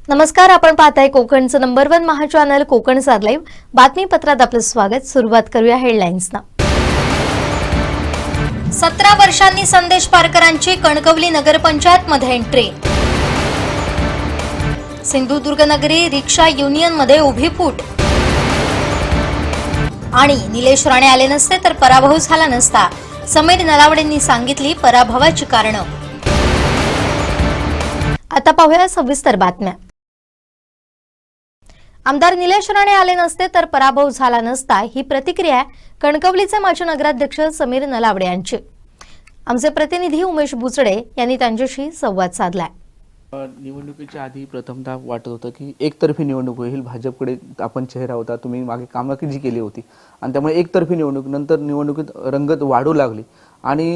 नमस्कार, आपण पाहताय कोकणचं नंबर 1 महा चॅनल कोकणचा लाईव्ह बातमीपत्रात आपलं स्वागत। सुरुवात करूया हेडलाईन्सना। 17 वर्षांनी संदेश पारकरांची कणकवली नगरपंचायत मध्ये एंट्री। सिंधुदुर्ग नगरी रिक्षा युनियन मध्ये उभी फूट आणि निलेश राणे आले नसते तर पराभव झाला नसता, समीर नलावडेंनी सांगितली पराभवाची कारणं। आता पाहूया सविस्तर बातम्या। आमदार निलेश राणे आले नसते तर पराभव झाला नसता, ही प्रतिक्रिया कणकवलीचे माजी नगराध्यक्ष समीर नलावडे यांची। आमचे प्रतिनिधी उमेश बुचडे यांनी त्यांच्याशी संवाद साधलाय। निवडणुकीच्या आधी प्रथमतः वाटत होतं की एकतर्फी निवडणूक होईल, भाजपकडे आपण चेहरा होता, तुम्ही मागे कामं जी केली होती आणि त्यामुळे एकतर्फी निवडणूक, नंतर निवडणुकीत रंगत वाढू लागली आणि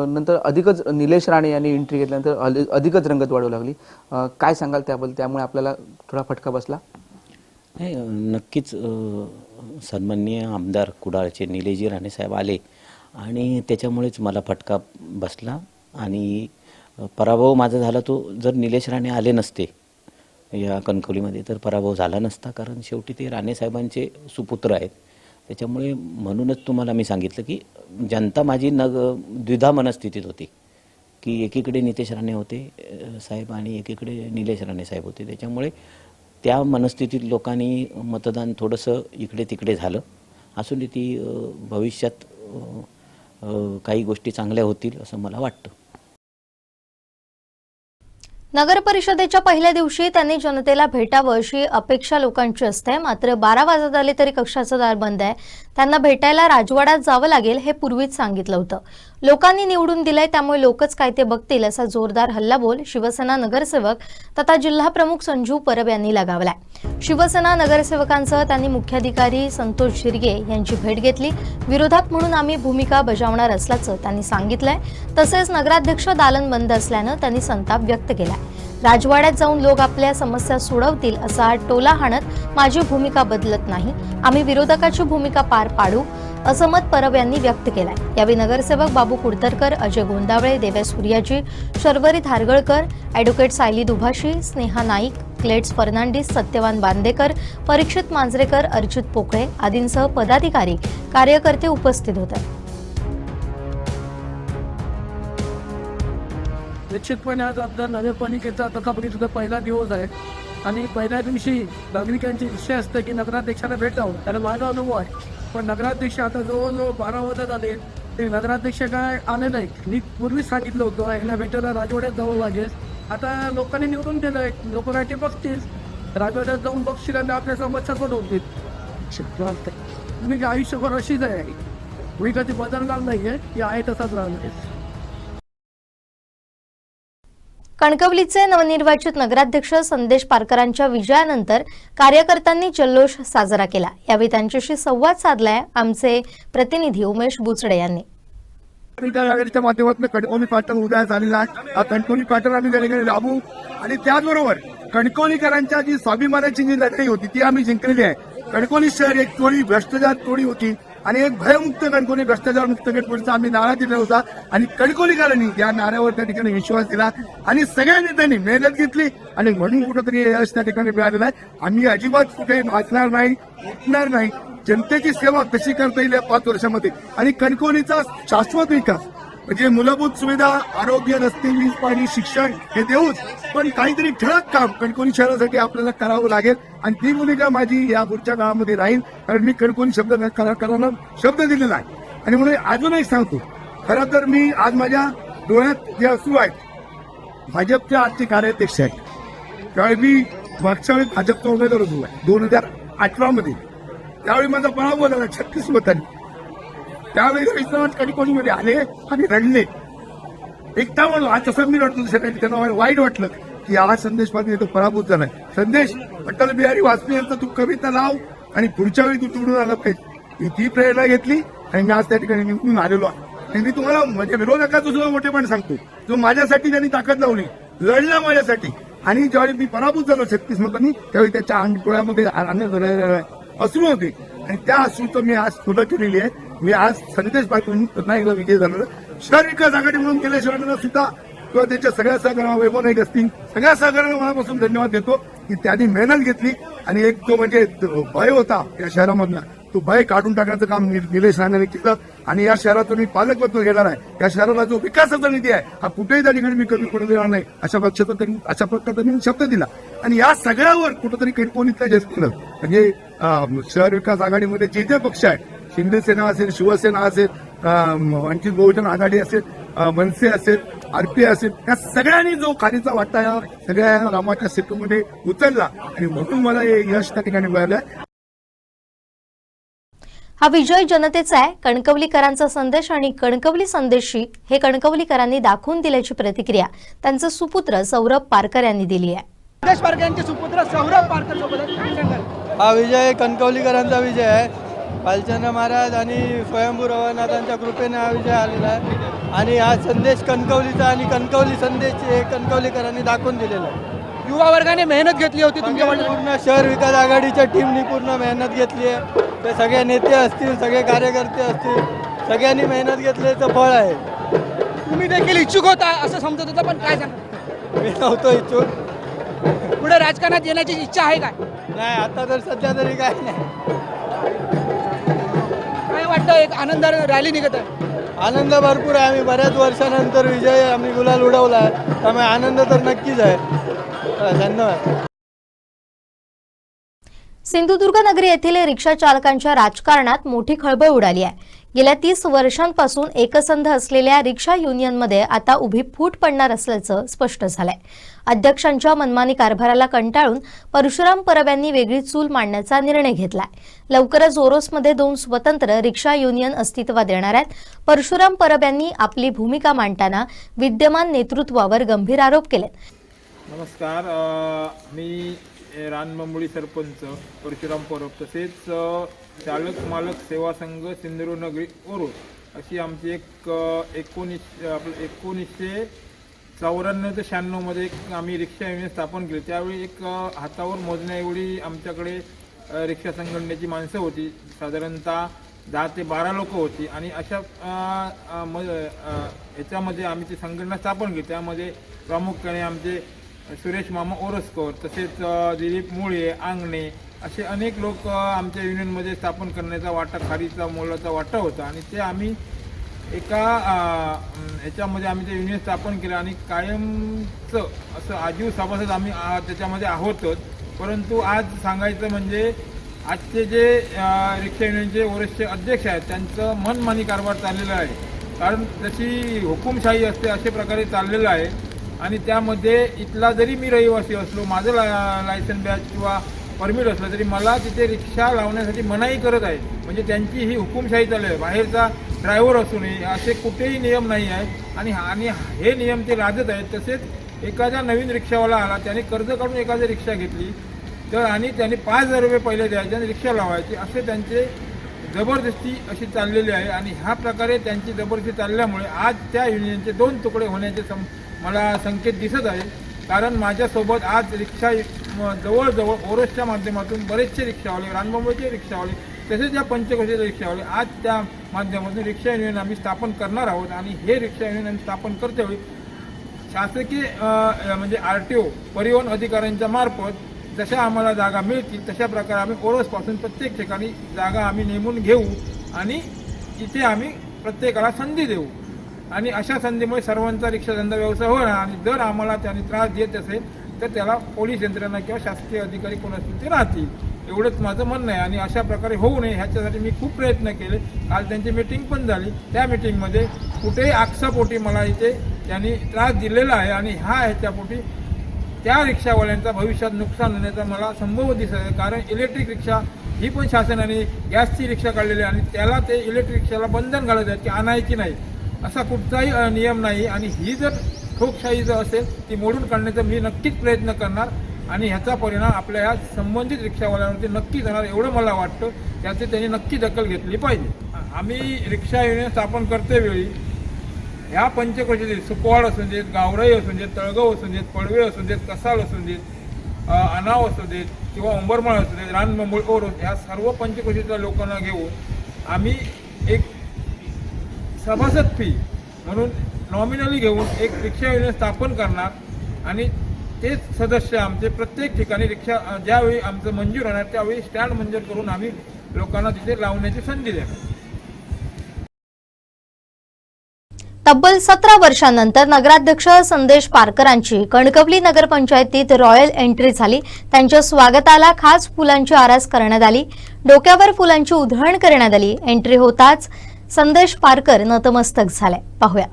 नंतर अधिकच निलेश राणे यांनी एंट्री घेतल्यानंतर अधिकच रंगत वाढू लागली। काय सांगाल त्याबद्दल? त्यामुळे आपल्याला थोडा फटका बसला? नाही, नक्कीच सन्माननीय आमदार कुडाळचे निलेशजी राणे साहेब आले आणि त्याच्यामुळेच मला फटका बसला आणि पराभव माझा झाला। तो जर निलेश राणे आले नसते या कणकवलीमध्ये तर पराभव झाला नसता, कारण शेवटी ते राणे साहेबांचे सुपुत्र आहेत। त्याच्यामुळे म्हणूनच तुम्हाला मी सांगितलं की जनता माझी द्विधा मनस्थितीत होती की एकीकडे नितेश राणे होते साहेब आणि एकीकडे निलेश राणे साहेब होते। त्याच्यामुळे त्या मनस्थितीत लोकांनी मतदान थोडंसं इकडे तिकडे झालं असून ती भविष्यात काही गोष्टी चांगल्या होतील असं मला वाटतं। नगर परिषदेच्या पहिल्या दिवशी त्यांनी जनतेला भेटावं अशी अपेक्षा लोकांची असते, मात्र 12 वाजत आले तरी कक्षाचं दार बंद आहे। त्यांना भेटायला राजवाड्यात जावं लागेल हे पूर्वीच सांगितलं होतं। लोकांनी निवडून दिलंय त्यामुळे लोकच काय ते बघतील असा जोरदार हल्लाबोल शिवसेना नगरसेवक तथा जिल्हा प्रमुख संजू परब यांनी लगावलाय। शिवसेना नगरसेवकांसह त्यांनी मुख्याधिकारी संतोष शिर्गे यांची भेट घेतली। विरोधक म्हणून आम्ही भूमिका बजावणार असल्याचं त्यांनी सांगितलंय। तसेच नगराध्यक्ष दालन बंद असल्यानं त्यांनी संताप व्यक्त केला। राजवाड्यात जाऊन लोक आपल्या समस्या सोडवतील असा टोला हाणत माझी भूमिका बदलत नाही, आम्ही विरोधकाची भूमिका पार पाडू असं मत परब यांनी व्यक्त केलंय। यावेळी नगरसेवक बाबू कुडतरकर, अजय गोंदावळे, देव्या सूर्याजी, शर्वरी धारगळकर, ॲडव्होकेट सायली दुभाषी, स्नेहा नाईक, क्लेट्स फर्नांडिस, सत्यवान बांदेकर, परीक्षित मांजरेकर, अर्चित पोकळे आदींसह पदाधिकारी कार्यकर्ते उपस्थित होते। निश्चितपणे आज आपल्या नगरपालिकेचा आतापर्यंत पहिला दिवस आहे आणि पहिल्या दिवशी नागरिकांची इच्छा असते की नगराध्यक्षाला भेटावं, त्याला माझा अनुभव आहे। पण नगराध्यक्ष आता जवळजवळ 12 वाजत आले ते नगराध्यक्ष काय आले नाही। मी पूर्वीच सांगितलं होतं यांना भेटायला राजवाड्यात जावं लागेल। आता लोकांनी निवडून दिलंय, लोक काय ते बघतील, राजवाड्यात जाऊन बघतील आणि आपल्या समस्या सोडवतील। तुम्ही आयुष्यभर अशीच आहे, मी कधी बदलणार नाहीये, की आहे तसाच राहणार आहे। कणकवलीचे नवनिर्वाचित नगराध्यक्ष संदेश पारकरांच्या विजयानंतर कार्यकर्त्यांनी जल्लोष साजरा केला। यावेळी त्यांच्याशी संवाद साधलाय आमचे प्रतिनिधी उमेश बुचडे यांनी। आघाडीच्या माध्यमातून कणकवली पॅटर्न उदयास झालेला आहे। कणकवली पॅटर्न आम्ही त्याकडे राबवू आणि त्याचबरोबर कणकवलीकरांच्या जी स्वाभिमानाची जी लढाई होती ती आम्ही जिंकलेली आहे। कणकवली शहर एक थोडी भ्रष्टाचार थोडी होती आणि एक भयमुक्त कणकवली भ्रष्टाचार मुक्त कणकवलीचा आम्ही नारा दिला होता आणि कणकवलीकरांनी त्या नाऱ्यावर त्या ठिकाणी विश्वास दिला आणि सगळ्या नेत्यांनी मेहनत घेतली आणि म्हणून कुठंतरी यश त्या ठिकाणी मिळालेलं आहे। आम्ही अजिबात कुठे वाचणार नाही, उठणार नाही। जनतेची सेवा कशी करता येईल या 5 वर्षामध्ये आणि कणकवलीचा शाश्वत विकास म्हणजे मूलभूत सुविधा, आरोग्य, रस्ते, वीज, पाणी, शिक्षण हे देऊच, पण काहीतरी ठळक काम कणकवली शहरासाठी आपल्याला करावं लागेल आणि ती भूमिका माझी या पुढच्या काळामध्ये राहील, कारण मी कणकवली करायला शब्द दिलेला आहे। आणि म्हणून अजूनही सांगतो, खरं तर मी आज माझ्या डोळ्यात जे अश्रू आहेत भाजपचे आजचे कार्याध्यक्ष आहेत। त्यावेळी मी मागच्या वेळी भाजपचा उमेदवार होतो 2018 मध्ये, त्यावेळी माझा पराभव झाला 36 मतांनी। त्यावेळी विश्वनाथ कणकवलीमध्ये आले आणि रडले, एकटा म्हणून आज तसं मी रडतो, त्यांना वाईट वाटलं की आज संदेश पाटील तो पराभूत झालाय। संदेश, अटल बिहारी वाजपेयी यांचा तू कविता लाव आणि पुढच्या वेळी तू निवडून आला पाहिजे, मी ती प्रेरणा घेतली आणि मी आज त्या ठिकाणी निवडून आलेलो आहे। आणि मी तुम्हाला म्हणजे विरोधकाचं सुद्धा मोठेपण सांगतो, जो माझ्यासाठी त्यांनी ताकद लावली, लढला माझ्यासाठी आणि ज्यावेळी मी पराभूत झालो 36 मतांनी त्यावेळी त्याच्या डोळ्यामध्ये अश्रू होते आणि त्या अश्रूचं मी आज सुद्धा केलेली आहे। मी आज संदेश पाटील पुन्हा एकदा विजय झालेला शहर विकास आघाडी म्हणून केल्याशिवाय सुद्धा किंवा त्यांच्या सगळ्या सहकार्याला वैभव नाईक असतील सगळ्या सहकार्याला मनापासून धन्यवाद देतो की त्यांनी मेहनत घेतली आणि एक तो म्हणजे भय होता या शहरामधला तो भय काढून टाकण्याचं काम निलेश राणेने केलं आणि या शहरातून मी पालकत्व घेणार आहे. या शहराला जो विकासाचा निधी आहे हा कुठेही त्या ठिकाणी मी कमी पडू देणार नाही अशा प्रकारे त्यांनी शब्द दिला. आणि या सगळ्यावर कुठेतरी कणकवलीतल्या जनतेनं म्हणजे शहर विकास आघाडीमध्ये जे जे पक्ष आहेत शिंदे सेना असेल शिवसेना असेल वंचित बहुजन आघाडी असेल मनसे असेल आरपीआय असेल या सगळ्यांनी जो खालीचा वाटा या सगळ्या रामाच्या सेतूमध्ये उचलला आणि म्हणून मला हे यश त्या ठिकाणी मिळालं. हा विजय जनतेचा आहे. कणकवलीकरांचा संदेश आणि कणकवली संदेशी हे कणकवलीकरांनी दाखवून दिल्याची प्रतिक्रिया त्यांचे सुपुत्र सौरभ पारकर यांनी दिली आहे. संदेश पारकर यांचे सुपुत्र सौरभ पारकर सोबत आहेत. काय सांगाल? हा विजय कणकवलीकरांचा विजय आहे. पालचंद महाराज आणि स्वयंभू रवनाथांच्या कृपेने हा विजय आलेला आहे आणि हा संदेश कणकवलीचा आणि कणकवली संदेश हे कणकवलीकरांनी दाखवून दिलेला आहे. युवा वर्गाने मेहनत घेतली होती तुमच्या पूर्ण शहर विकास आघाडीच्या टीमनी पूर्ण मेहनत घेतली आहे. ते सगळे नेते असतील सगळे कार्यकर्ते असतील सगळ्यांनी मेहनत घेतल्याचं फळ आहे. तुम्ही देखील इच्छुक होता असं समजत होतं पण काय सांगा मी नव्हतो इच्छुक. पुढे राजकारणात येण्याची इच्छा आहे काय? नाही आता तर सध्या तरी काय नाही. काय वाटतं एक आनंद रॅली निघत आहे? आनंद भरपूर आहे. आम्ही बऱ्याच वर्षानंतर विजय आम्ही गुलाल उडवला आहे त्यामुळे आनंद तर नक्कीच आहे. धन्यवाद. सिंधुदुर्ग नगरी येथील रिक्षा चालकांच्या राजकारणात मोठी खळबळ उडाली आहे. गेल्या 30 वर्षांपासून एकसंध असलेल्या रिक्षा युनियनमध्ये आता उभी फूट पडणार असल्याचं स्पष्ट झालंय. अध्यक्षांच्या मनमानी कारभाराला कंटाळून परशुराम परब यांनी वेगळी चूल मांडण्याचा निर्णय घेतलाय. लवकरच ओरोसमध्ये 2 स्वतंत्र रिक्षा युनियन अस्तित्वात येणार आहेत. परशुराम परब यांनी आपली भूमिका मांडताना विद्यमान नेतृत्वावर गंभीर आरोप केले. नमस्कार, मी रानमंबळी सरपंच परशुराम परब तसेच चालक मालक सेवा संघ सिंधुदुर्ग नगरी ओरोस अशी आमची एक 1994 ते 96 मध्ये एक आम्ही रिक्षा युनियन स्थापन केली. त्यावेळी एक हातावर मोजण्याएवढी आमच्याकडे रिक्षा संघटनेची माणसं होती. साधारणतः 10 ते 12 लोक होती आणि अशा याच्यामध्ये आम्ही ती संघटना स्थापन केली. त्यामध्ये प्रामुख्याने आमचे सुरेश मामा ओरसकर तसेच दिलीप मुळे आंगणे असे अनेक लोक आमच्या युनियनमध्ये स्थापन करण्याचा वाटा खारीचा मोलाचा वाटा होता आणि ते आम्ही एका ह्याच्यामध्ये आम्ही ते युनियन स्थापन केलं आणि कायमचं असं आजीव सभासद आम्ही त्याच्यामध्ये आहोतच. परंतु आज सांगायचं म्हणजे आजचे जे रिक्षा युनियनचे ओरोसचे अध्यक्ष आहेत त्यांचं मनमानी कारभार चाललेला आहे. कारण तशी हुकुमशाही असते अशा प्रकारे चाललेलं आहे आणि त्यामध्ये इथला जरी मी रहिवासी असलो माझं लायसन बॅच किंवा परमिट असलं तरी मला तिथे रिक्षा लावण्यासाठी मनाई करत आहे. म्हणजे त्यांची ही हुकुमशाही चालू आहे. बाहेरचा ड्रायव्हर असू नये असे कुठेही नियम नाही आहेत आणि हे नियम ते लादत आहेत. तसेच एखादा नवीन रिक्षावाला आला त्याने कर्ज काढून एखादी रिक्षा घेतली तर आणि त्याने 5,000 रुपये पहिले द्यायचे आणि रिक्षा लावायची असे त्यांचे जबरदस्ती अशी चाललेली आहे. आणि ह्या प्रकारे त्यांची जबरदस्ती चालल्यामुळे आज त्या युनियनचे 2 तुकडे होण्याचे मला संकेत दिसत आहे. कारण माझ्यासोबत आज रिक्षा जवळजवळ ओरोसच्या माध्यमातून बरेचसे रिक्षावाले रानबंबळीचे रिक्षावाले तसेच या पंचकोशीचे रिक्षावाले आज त्या माध्यमातून रिक्षा युनियन आम्ही स्थापन करणार आहोत. आणि हे रिक्षा युनियन आम्ही स्थापन करतेवेळी शासकीय म्हणजे RTO परिवहन अधिकाऱ्यांच्या मार्फत जशा आम्हाला जागा मिळतील तशा प्रकारे आम्ही ओरोसपासून प्रत्येक ठिकाणी जागा आम्ही नेमून घेऊ आणि इथे आम्ही प्रत्येकाला संधी देऊ आणि अशा संधीमुळे सर्वांचा रिक्षाधंदा व्यवसाय होणार. आणि जर आम्हाला त्यांनी त्रास देत असेल तर त्याला पोलीस यंत्रणा किंवा शासकीय अधिकारी कोण असतील ते राहतील एवढंच माझं म्हणणं आहे. आणि अशा प्रकारे होऊ नये ह्याच्यासाठी मी खूप प्रयत्न केले. काल त्यांची मीटिंग पण झाली. त्या मीटिंगमध्ये कुठेही आक्षापोटी मला इथे त्यांनी त्रास दिलेला आहे आणि ह्याच्यापोटी त्या रिक्षावाल्यांचा भविष्यात नुकसान होण्याचा मला संभव दिसत आहे. कारण इलेक्ट्रिक रिक्षा ही पण शासनाने गॅसची रिक्षा काढलेली आहे आणि त्याला ते इलेक्ट्रिक रिक्षाला बंधन घालत आहेत की आणायची नाही असा कुठचाही नियम नाही. आणि ही जर ठोकशाही जर असेल ती मोडून काढण्याचा मी नक्कीच प्रयत्न करणार आणि ह्याचा परिणाम आपल्या ह्या संबंधित रिक्षावाल्यांवरती नक्कीच होणार एवढं मला वाटतं. त्याची त्यांनी नक्की दखल घेतली पाहिजे. आम्ही रिक्षा युनियन स्थापन करतेवेळी ह्या पंचकोशीतील सुकवाड असून देत गावराई असून देत तळगाव असून देत पडवे असून देत कसाल असून देत अनाव असू देत किंवा उंबरमाळ असू देत रानमंबळ ओरोस ह्या सर्व पंचकोशीच्या लोकांना घेऊन आम्ही एक सभासद फी म्हणून नॉमिनली घेऊन एक रिक्षा युनियन स्थापन करणार आणि तेच सदस्य आमचे प्रत्येक ठिकाणी रिक्षा ज्यावेळी आमचं मंजूर होणार त्यावेळी स्टँड मंजूर करून आम्ही लोकांना तिथे लावण्याची संधी देणार. तब्बल 17 वर्षांनंतर नगराध्यक्ष संदेश पारकरांची कणकवली नगरपंचायतीत रॉयल एंट्री झाली. त्यांच्या स्वागताला खास फुलांची आरास करण्यात आली. डोक्यावर फुलांची उधळण करण्यात आली. एंट्री होताच संदेश पारकर नतमस्तक झाले. पाहूया.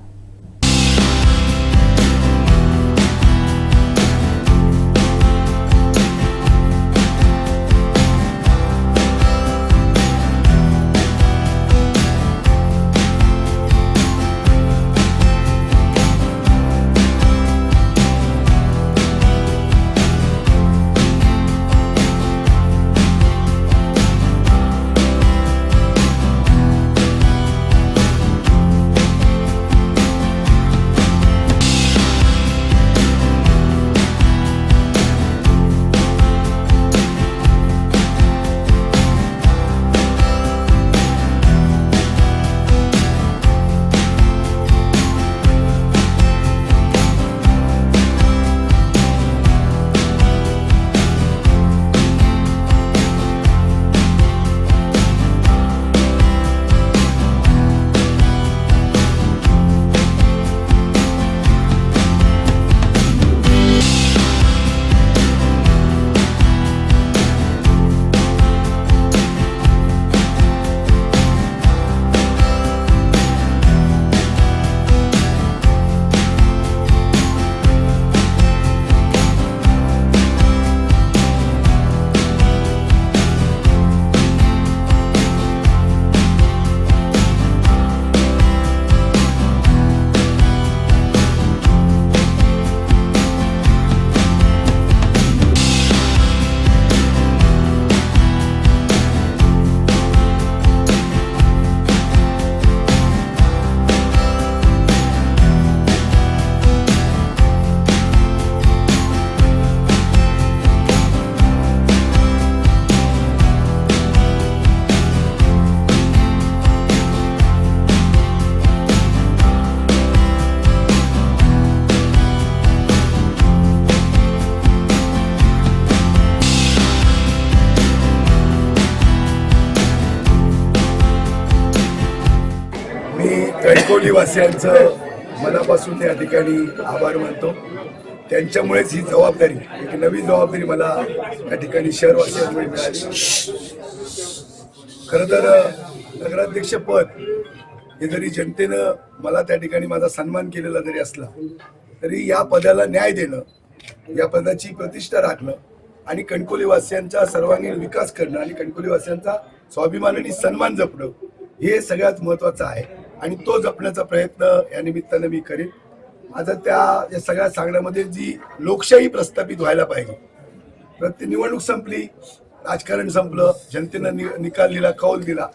कणकवली वासियांचं मनापासून या ठिकाणी आभार मानतो. त्यांच्यामुळेच ही जबाबदारी, एक नवी जबाबदारी मला या ठिकाणी शहरवासियांमुळे मिळाली. खरं तर नगराध्यक्षपद हे जरी जनतेनं मला त्या ठिकाणी माझा सन्मान केलेला जरी असला तरी या पदाला न्याय देणं, या पदाची प्रतिष्ठा राखणं आणि कणकवली वासियांचा सर्वांगीण विकास करणं आणि कणकवली वासियांचा स्वाभिमान आणि सन्मान जपणं हे सगळ्यात महत्त्वाचं आहे आणि तो जपण्याचा प्रयत्न या निमित्तानं मी करेन. आता त्या सगळ्या सांगण्यामध्ये जी लोकशाही प्रस्थापित व्हायला पाहिजे. प्रत्येक निवडणूक संपली, राजकारण संपलं, जनतेनं निकाल दिला, कौल दिला.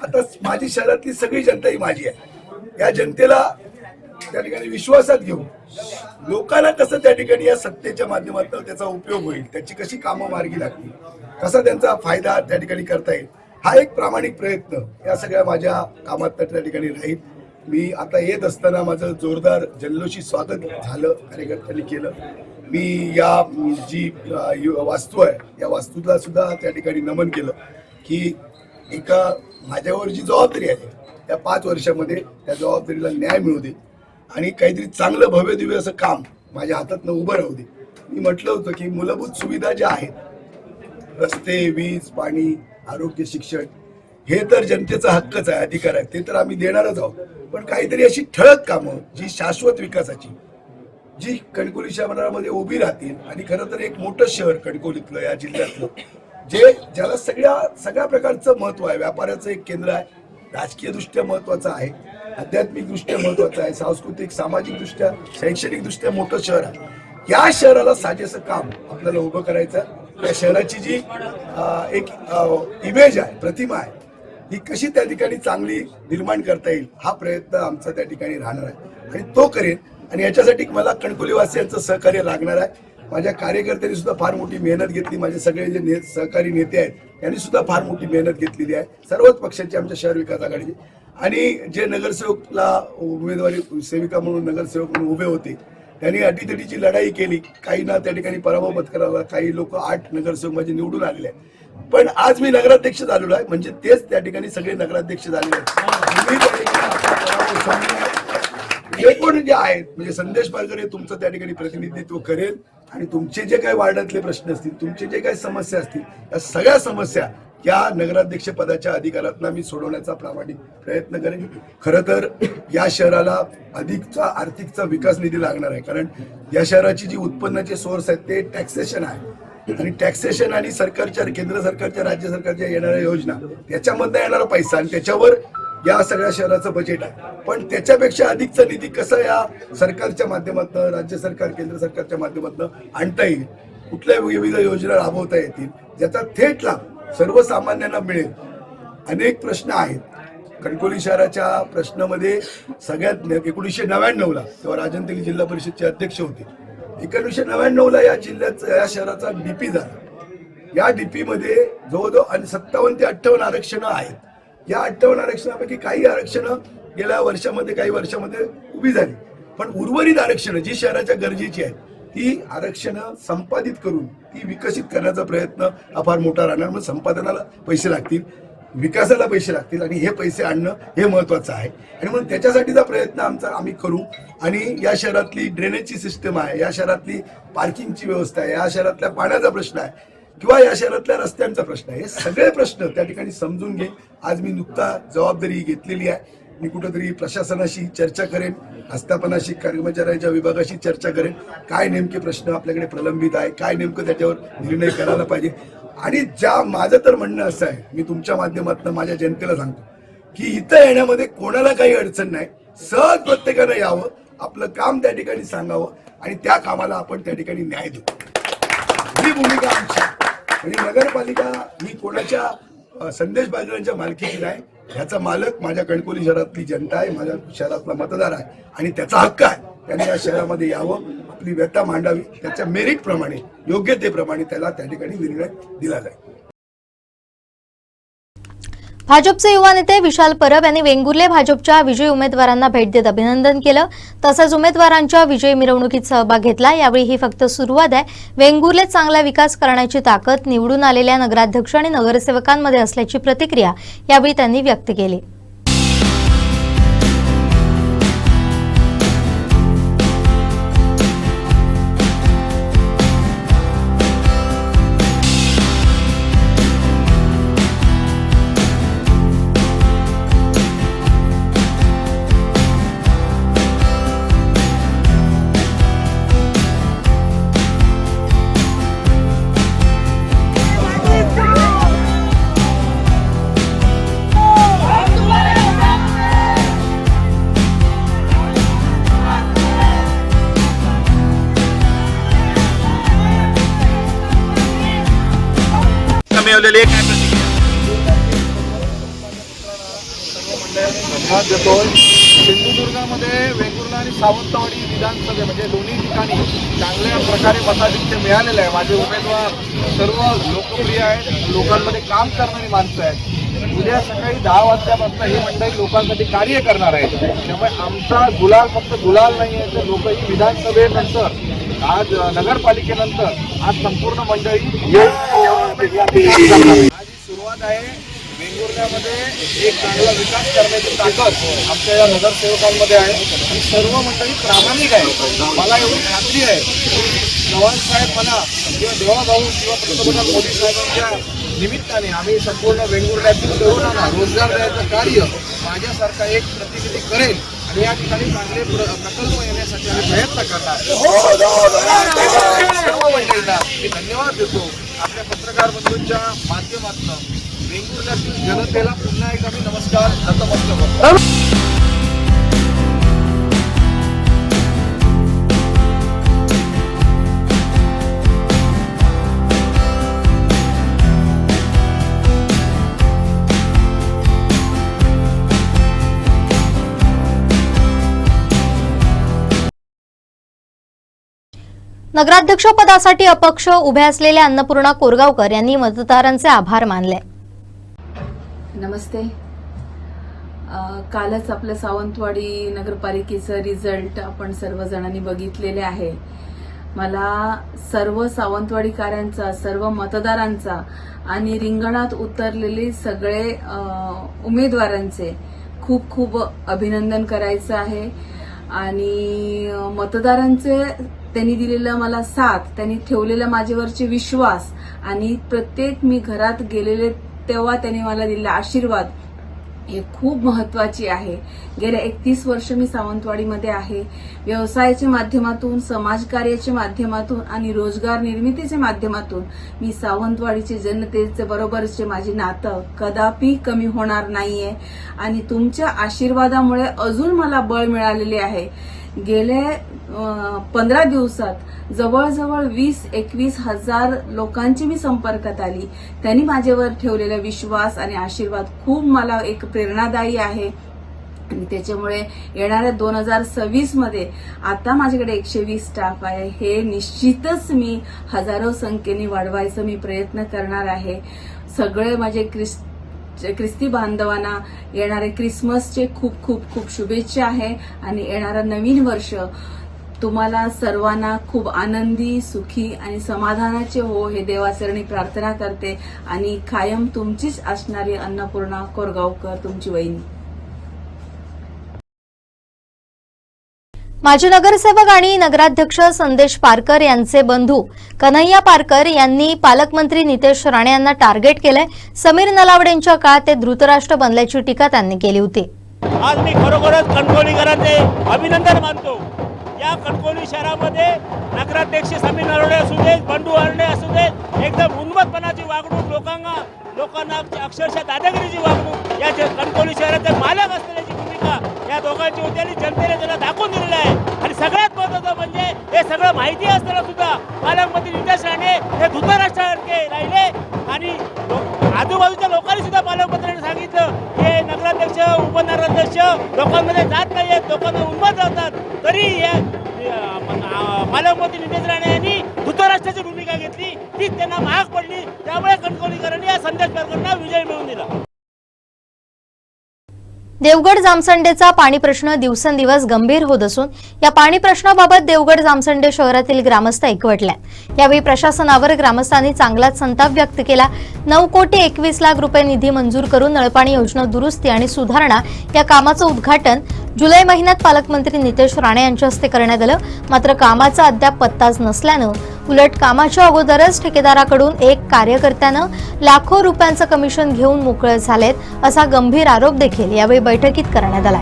आता माझी शहरातली सगळी जनता ही माझी आहे. या जनतेला त्या ठिकाणी विश्वासात घेऊन लोकांना कसं त्या ठिकाणी या सत्तेच्या माध्यमातून त्याचा उपयोग होईल, त्याची कशी कामं मार्गी लागतील, कसा त्यांचा फायदा त्या ठिकाणी करता येईल, हा एक प्रामाणिक प्रयत्न या सगळ्या माझ्या कामात त्या ठिकाणी राहील. मी आता येत असताना माझं जोरदार जल्लोषी स्वागत झालं, कार्यकर्त्यांनी केलं. मी या जी वास्तू आहे या वास्तूला सुद्धा त्या ठिकाणी नमन केलं की एका माझ्यावर जी जबाबदारी आहे त्या 5 वर्षामध्ये त्या जबाबदारीला न्याय मिळू दे आणि काहीतरी चांगलं भव्य दिव्य असं काम माझ्या हातातनं उभं राहू दे. मी म्हटलं होतं की मूलभूत सुविधा ज्या आहेत, रस्ते, वीज, पाणी, आरोग्य, शिक्षण, हे तर जनतेचा हक्कच आहे, अधिकार आहे, ते तर आम्ही देणारच आहोत. पण काहीतरी अशी ठळक कामं जी शाश्वत विकासाची, जी कणकवली शहरामध्ये उभी राहतील आणि खरं तर एक मोठं शहर कणकवलीतलं, या जिल्ह्यातलं, ज्याला सगळ्या प्रकारचं महत्व आहे. व्यापाराचं एक केंद्र आहे, राजकीय दृष्ट्या महत्वाचं आहे, आध्यात्मिक दृष्ट्या महत्वाचं आहे, सांस्कृतिक, सामाजिक दृष्ट्या, शैक्षणिक दृष्ट्या मोठं शहर आहे. या शहराला साजेसं काम आपल्याला उभं करायचं. या शहराची जी एक इमेज आहे, प्रतिमा आहे, ही कशी त्या ठिकाणी चांगली निर्माण करता येईल हा प्रयत्न आमचा त्या ठिकाणी राहणार आहे आणि तो करेन. आणि याच्यासाठी मला कणकवलीवासियांचं सहकार्य लागणार आहे. माझ्या कार्यकर्त्यांनी सुद्धा फार मोठी मेहनत घेतली, माझे सगळे जे सहकारी नेते आहेत त्यांनी सुद्धा फार मोठी मेहनत घेतलेली आहे, सर्वच पक्षांची, आमच्या शहर विकास आघाडीची. आणि जे नगरसेवकला उमेदवारी सेविका म्हणून नगरसेवक म्हणून उभे होते त्यांनी अटीतटीची लढाई केली. काहींना त्या ठिकाणी पराभव पत्करावा, काही लोक 8 नगरसेवक माझे निवडून आलेले आहेत. पण आज मी नगराध्यक्ष झालेलो आहे, म्हणजे तेच त्या ठिकाणी सगळे नगराध्यक्ष झालेले आहेत. मी त्या ठिकाणी आपला पराभव समजून हे कोण जे आहेत म्हणजे संदेश पारकर हे तुमचं त्या ठिकाणी प्रतिनिधित्व करेल आणि तुमचे जे काही वार्डातले प्रश्न असतील, तुमचे जे काही समस्या असतील, या सगळ्या समस्या या नगराध्यक्ष पदाच्या अधिकारातून मी सोडवण्याचा प्रामाणिक प्रयत्न करेन. खरं तर या शहराला अधिकचा आर्थिकचा विकास निधी लागणार आहे, कारण या शहराची जी उत्पन्नाचे सोर्स आहेत ते टॅक्सेशन आहे आणि टॅक्सेशन आणि सरकारच्या केंद्र सरकारच्या राज्य सरकारच्या येणाऱ्या योजना त्याच्यामधनं येणारा पैसा आणि त्याच्यावर या सगळ्या शहराचं बजेट आहे. पण त्याच्यापेक्षा अधिकचा निधी कसा या सरकारच्या माध्यमातून, राज्य सरकार केंद्र सरकारच्या माध्यमातून आणता येईल, कुठल्या विविध योजना राबवता येतील, ज्याचा थेट लाभ सर्वसामान्यांना मिळेल. अनेक प्रश्न आहेत. कणकवली शहराच्या प्रश्नामध्ये सगळ्यात 1999ला तेव्हा राजन तेली जिल्हा परिषदचे अध्यक्ष होते. 1999ला या या शहराचा डीपी झाला. या डीपी मध्ये जवळजवळ 57 ते 58 आरक्षणं आहेत. या 58 आरक्षणापैकी काही आरक्षणं गेल्या वर्षामध्ये काही वर्षामध्ये उभी झाली, पण उर्वरित आरक्षणं जी शहराच्या गरजेची आहेत ती आरक्षणं संपादित करून ती विकसित करण्याचा प्रयत्न हा फार मोठा राहणार. मग संपादनाला पैसे लागतील, विकासाला पैसे लागतील आणि हे पैसे आणणं हे महत्वाचं आहे आणि म्हणून त्याच्यासाठीचा प्रयत्न आम्ही करू. आणि या शहरातली ड्रेनेजची सिस्टम आहे, या शहरातली पार्किंगची व्यवस्था आहे, या शहरातल्या पाण्याचा प्रश्न आहे किंवा या शहरातल्या रस्त्यांचा प्रश्न आहे, हे सगळे प्रश्न त्या ठिकाणी समजून घे. आज मी नुकता जबाबदारी घेतलेली आहे. मी कुठंतरी प्रशासनाशी चर्चा करेन, आस्थापनाशी, कर्मचाऱ्यांच्या विभागाशी चर्चा करेन, काय नेमके प्रश्न आपल्याकडे प्रलंबित आहे, काय नेमकं त्याच्यावर निर्णय करायला पाहिजे. आणि माझं तर म्हणणं असं आहे, मी तुमच्या माध्यमातून माझ्या जनतेला सांगतो की इथं येण्यामध्ये कोणाला काही अडचण नाही. सहज प्रत्येकानं यावं, आपलं काम त्या ठिकाणी सांगावं आणि त्या कामाला आपण त्या ठिकाणी न्याय देऊ. ही भूमिका आमची. आणि नगरपालिका ही कोणाच्या संदेश बाजारांच्या मालकीची नाही, ह्याचा मालक माझ्या कणकवली शहरातली जनता आहे, माझ्या शहरातला मतदार आहे आणि त्याचा हक्क आहे. त्याने या शहरामध्ये यावं, आपली व्यथा मांडावी, त्याच्या मेरिट प्रमाणे, योग्यतेप्रमाणे त्याला त्या ठिकाणी निर्णय दिला जाईल. भाजपचे युवा नेते विशाल परब यांनी वेंगुर्ले भाजपच्या विजयी उमेदवारांना भेट देत अभिनंदन केलं. तसंच उमेदवारांच्या विजयी मिरवणुकीत सहभाग घेतला. यावेळी ही फक्त सुरुवात आहे. वेंगुर्लेत चांगला विकास करण्याची ताकद निवडून आलेल्या नगराध्यक्ष आणि नगरसेवकांमध्ये असल्याची प्रतिक्रिया यावेळी त्यांनी व्यक्त केली. सिंधुदुर्गामध्ये वेंगुर्ला आणि सावंतवाडी विधानसभे म्हणजे दोन्ही ठिकाणी चांगल्या प्रकारे मताधिक्य मिळालेलं आहे. माझे उमेदवार सर्व लोकप्रिय आहेत, लोकांमध्ये काम करणारी माणसं आहेत. उद्या सकाळी 10 वाजल्यापासून ही मंडळी लोकांसाठी कार्य करणार आहे. त्यामुळे आमचा गुलाल फक्त गुलाल नाही आहे, तर लोक ही विधानसभेनंतर आज नगरपालिकेनंतर आज संपूर्ण मंडळी आज सुरुवात आहे. वेंगुर्ल्यामध्ये एक चांगला विकास करण्याची ताकद आमच्या या नगरसेवकांमध्ये आहे आणि सर्व मंडळी प्रामाणिक आहे. मला एवढी खात्री आहे की चव्हाण साहेब म्हणा किंवा देवाभाऊ किंवा पंतप्रधान मोदी साहेबांच्या निमित्ताने आम्ही संपूर्ण वेंगुर्ल्यातील तरुणांना रोजगार द्यायचं कार्य माझ्यासारखा एक प्रतिनिधी करेल आणि या ठिकाणी चांगले प्रकल्प येण्यासाठी आम्ही प्रयत्न करणार. सर्व मंडळींना मी धन्यवाद देतो. आपल्या पत्रकार बंधूंच्या माध्यमातून वेंगुर्ल्यातील जनतेला पुन्हा एकदा मी नमस्कार नतमस्तक करतो. नगराध्यक्ष पदासाठी अपक्ष उभे असलेल्या अन्नपूर्णा कोरगावकर यांनी मतदारांचे आभार मानले. नमस्ते. कालच आपलं सावंतवाडी नगरपालिकेचं रिझल्ट आपण सर्वजणांनी बघितलेले आहे. मला सर्व सावंतवाडीकरांचा, सर्व मतदारांचा आणि रिंगणात उतरलेले सगळे उमेदवारांचे खूप खूप अभिनंदन करायचं आहे. आणि मतदारांचे त्यांनी दिलेला मला साथ, त्यांनी ठेवलेला माझ्यावरचे विश्वास आणि प्रत्येक मी घरात गेलेले तेव्हा त्यांनी मला दिलेला आशीर्वाद हे खूप महत्वाची आहे. गेल्या 31 वर्ष मी सावंतवाडीमध्ये आहे. व्यवसायाच्या माध्यमातून, समाजकार्याच्या माध्यमातून आणि रोजगार निर्मितीच्या माध्यमातून मी सावंतवाडीचे जनतेचे बरोबरचे माझे नातं कदापि कमी होणार नाहीये. आणि तुमच्या आशीर्वादामुळे अजून मला बळ मिळालेले आहे. गेल्या 15 दिवसात जवळजवळ 20-21 हजार लोकांची मी संपर्कात आली. त्यांनी माझ्यावर ठेवलेला विश्वास आणि आशीर्वाद खूप मला एक प्रेरणादायी आहे. आणि त्याच्यामुळे येणाऱ्या 2026 मध्ये आता माझ्याकडे 120 स्टाफ आहे. हे निश्चितच मी हजारो संख्येने वाढवायचा मी प्रयत्न करणार आहे. सगळे माझे ख्रिस्ती बांधवांना येणारे क्रिसमसचे खूप खूप खूप शुभेच्छा आहे. आणि येणारं नवीन वर्ष तुम्हाला सर्वांना खूप आनंदी, सुखी आणि समाधानाचे हो हे देवाचरणी प्रार्थना करते. आणि कायम तुमचीच असणारी अन्नपूर्णा कोरगावकर, तुमची वहिनी. माजी नगरसेवक आणि नगराध्यक्ष संदेश पारकर यांचे बंधू कन्हैया पारकर यांनी पालकमंत्री नितेश राणे यांना टार्गेट केलंय. समीर नलावडेंच्या काळात ते धृतराष्ट्र बनल्याची टीका त्यांनी केली होती. आज मी खरोखरच कणकवलीकरांचे अभिनंदन मानतो. या कणकवली शहरामध्ये नगराध्यक्ष समीर नलावडे असू देत, बंडू हरणे असू देत, एकदम उन्मत्तपणाची वागणूक, लोकांना अक्षरशः दादागिरीची वागणूक, या कणकवली शहराचे मालक असलेल्याची भूमिका या दोघांची होती आणि जनतेने त्याला दाखवून दिलेलं आहे. आणि सगळ्यात महत्त्वाचं म्हणजे हे सगळं माहिती असताना सुद्धा पालकमंत्री नितेश राणे हे धृतराष्ट्रासारखे राहिले. आणि आजूबाजूच्या लोकांनी सुद्धा पालकमंत्र्यांनी सांगितलं की नगराध्यक्ष, उपनगराध्यक्ष लोकांमध्ये जात नाही आहेत, लोकांना उन्मत्त लावतात. तरी पालकमंत्री नितेश राणे यांनी धृतराष्ट्राची भूमिका घेतली, ती त्यांना महाग पडली. त्यामुळे कणकवलीकरांनी या संदेश पारकरांना विजय मिळवून दिला. देवगड जामसंडेचा पाणी प्रश्न दिवसेंदिवस गंभीर होत असून या पाणी प्रश्नाबाबत देवगड जामसंडे शहरातील ग्रामस्थ एकवटल्यात. यावेळी प्रशासनावर ग्रामस्थांनी चांगलाच संताप व्यक्त केला. 9,21,00,000 रुपये निधी मंजूर करून नळपाणी योजना दुरुस्ती आणि सुधारणा या कामाचं उद्घाटन जुलै महिन्यात पालकमंत्री नितेश राणे यांच्या हस्ते करण्यात आलं. मात्र कामाचा अद्याप पत्ताच नसल्यानं उलट कामाच्या अगोदरच ठेकेदाराकडून एक कार्यकर्त्यानं लाखो रुपयांचं कमिशन घेऊन मोकळे झालेत, असा गंभीर आरोप देखील यावेळी बैठकीत करण्यात आला.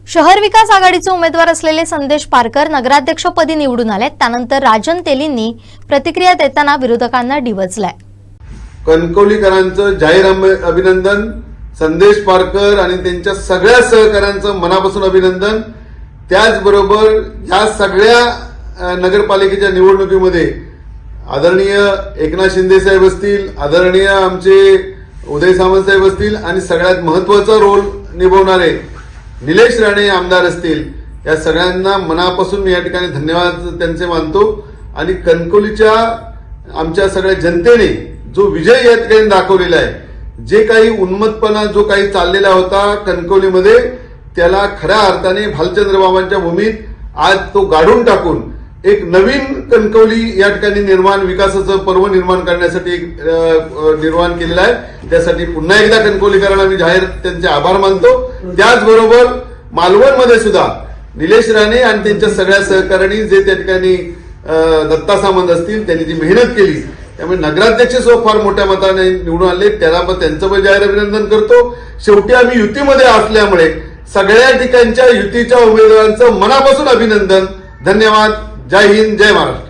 शहर विकास आघाडीचे उमेदवार असलेले संदेश पारकर नगराध्यक्षपदी निवडून आले. त्यानंतर राजन तेलींनी प्रतिक्रिया देताना विरोधकांना डिवचलंय. कणकवलीकरांचं जाहीर अभिनंदन. संदेश पारकर आणि त्यांच्या सगळ्या सहकाऱ्यांचं मनापासून अभिनंदन. त्याचबरोबर या सगळ्या नगरपालिकेच्या निवडणुकीमध्ये आदरणीय एकनाथ शिंदे साहेब असतील, आदरणीय आमचे उदय सामंत साहेब असतील आणि सगळ्यात महत्वाचा रोल निभवणारे निलेश राणे आमदार असतील, या सगळ्यांना मनापासून मी या ठिकाणी धन्यवाद त्यांचे मानतो. आणि कणकवलीच्या आमच्या सगळ्या जनतेने जो विजय या ठिकाणी दाखवलेला आहे, जे काही उन्मत्तपणा जो काही चाललेला होता कणकवलीमध्ये, त्याला खऱ्या अर्थाने भालचंद्र बाबांच्या भूमीत आज तो गाडून टाकून एक नवीन कणकवली या ठिकाणी विकासाचं पर्व निर्माण करण्यासाठी निर्माण केलेलं आहे. त्यासाठी पुन्हा एकदा कणकवलीकरांना मी जाहीर त्यांचे आभार मानतो. त्याचबरोबर मालवणमध्ये सुद्धा निलेश राणे आणि त्यांच्या सगळ्या सहकाऱ्यांनी जे त्या ठिकाणी दत्ता सामंत असतील, त्यांनी जी मेहनत केली, त्यामुळे नगराध्यक्ष फार मोठ्या मताने निवडून आले. त्याला पण त्यांचं पण जाहीर अभिनंदन करतो. शेवटी आम्ही युतीमध्ये असल्यामुळे सगळ्या ठिकाणच्या युतीच्या उमेदवारांचं मनापासून अभिनंदन. धन्यवाद. जय हिंद, जय महाराष्ट्र.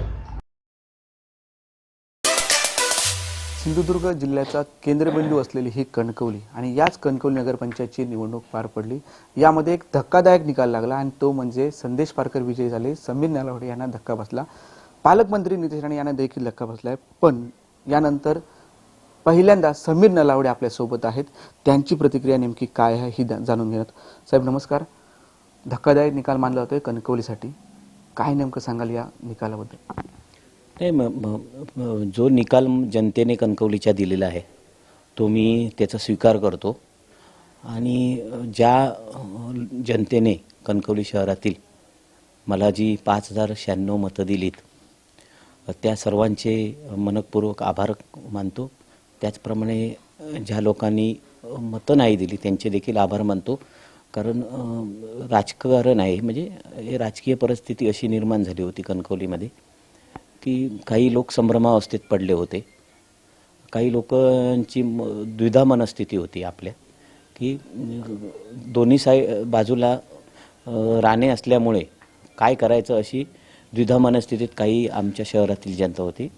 सिंधुदुर्ग जिल्ह्याचा केंद्रबिंदू असलेली ही कणकवली आणि याच कणकवली नगरपंचायतची निवडणूक पार पडली. यामध्ये एक धक्कादायक निकाल लागला आणि तो म्हणजे संदेश पारकर विजयी झाले. समीर नलावडे यांना धक्का बसला. पालकमंत्री नितेश राणे यांना देखील धक्का बसलाय. पण यानंतर पहिल्यांदा समीर नलावडे आपल्या सोबत आहेत. त्यांची प्रतिक्रिया नेमकी काय आहे ही जाणून घेण्यात. साहेब नमस्कार. धक्कादायक निकाल मानला जातोय कणकवलीसाठी, काय नेमकं सांगाल या निकालाबद्दल? नाही जो निकाल जनतेने कणकवलीच्या दिलेला आहे तो मी त्याचा स्वीकार करतो. आणि ज्या जनतेने कणकवली शहरातील मला जी 5096 मतं दिलीत त्या सर्वांचे मनपूर्वक आभार मानतो. त्याचप्रमाणे ज्या लोकांनी मतं नाही दिली त्यांचे देखील आभार मानतो. कारण राजकारण आहे, म्हणजे हे राजकीय परिस्थिती अशी निर्माण झाली होती कणकवलीमध्ये की काही लोक संभ्रमावस्थेत पडले होते. काही लोकांची द्विधा मनस्थिती होती आपल्या की दोन्ही बाजूला राणे असल्यामुळे काय करायचं अशी द्विधा मनस्थितीत काही आमच्या शहरातील जनता होती.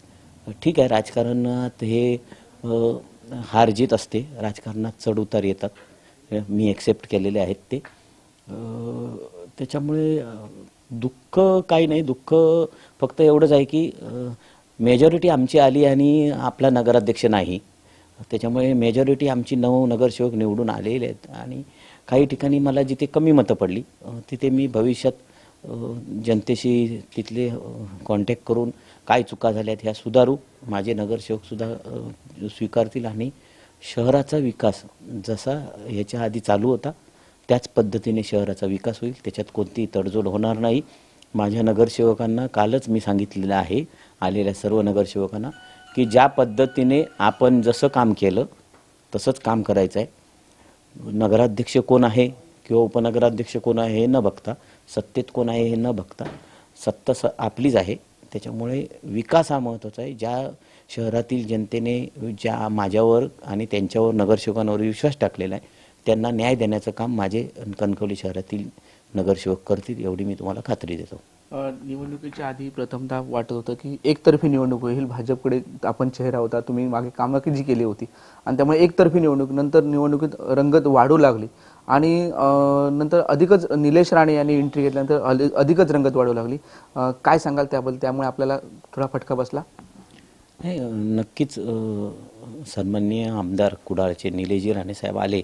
ठीक आहे, राजकारणात हे हार जीत असते, राजकारणात चढ उतार येतात, मी ॲक्सेप्ट केलेले आहेत ते. त्याच्यामुळे दुःख काही नाही. दुःख फक्त एवढंच आहे की मेजॉरिटी आमची आली आणि आपला नगराध्यक्ष नाही. त्याच्यामुळे मेजॉरिटी आमची 9 नगरसेवक निवडून आलेले आहेत. आणि काही ठिकाणी मला जिथे कमी मतं पडली तिथे मी भविष्यात जनतेशी तिथले कॉन्टॅक्ट करून काय चुका झाल्यात ह्या सुधारू. माझे नगरसेवकसुद्धा स्वीकारतील आणि शहराचा विकास जसा ह्याच्या आधी चालू होता त्याच पद्धतीने शहराचा विकास होईल. त्याच्यात कोणतीही तडजोड होणार नाही. माझ्या नगरसेवकांना कालच मी सांगितलेलं आहे, आलेल्या सर्व नगरसेवकांना, की ज्या पद्धतीने आपण जसं काम केलं तसंच काम करायचं आहे. नगराध्यक्ष कोण आहे किंवा उपनगराध्यक्ष कोण आहे हे न बघता, सत्तेत कोण आहे हे न बघता, सत्ता आपलीच आहे. त्याच्यामुळे विकास हा महत्त्वाचा आहे. ज्या शहरातील जनतेने ज्या माझ्यावर आणि त्यांच्यावर नगरसेवकांवर विश्वास टाकलेला आहे त्यांना न्याय देण्याचं काम माझे कणकवली शहरातील नगरसेवक करतील एवढी मी तुम्हाला खात्री देतो. निवडणुकीच्या आधी प्रथमतः वाटत होतं की एकतर्फी निवडणूक होईल, भाजपकडे आपण चेहरा होता, तुम्ही मागे कामं जी केली होती आणि त्यामुळे एकतर्फी निवडणूक, नंतर निवडणुकीत रंगत वाढू लागली आणि नंतर अधिकच निलेश राणे यांनी एंट्री घेतल्यानंतर अधिकच रंगत वाढू लागली. काय सांगाल त्याबद्दल? त्यामुळे आपल्याला थोडा फटका बसला? नाही, नक्कीच सन्माननीय आमदार कुडाळचे निलेजी राणे साहेब आले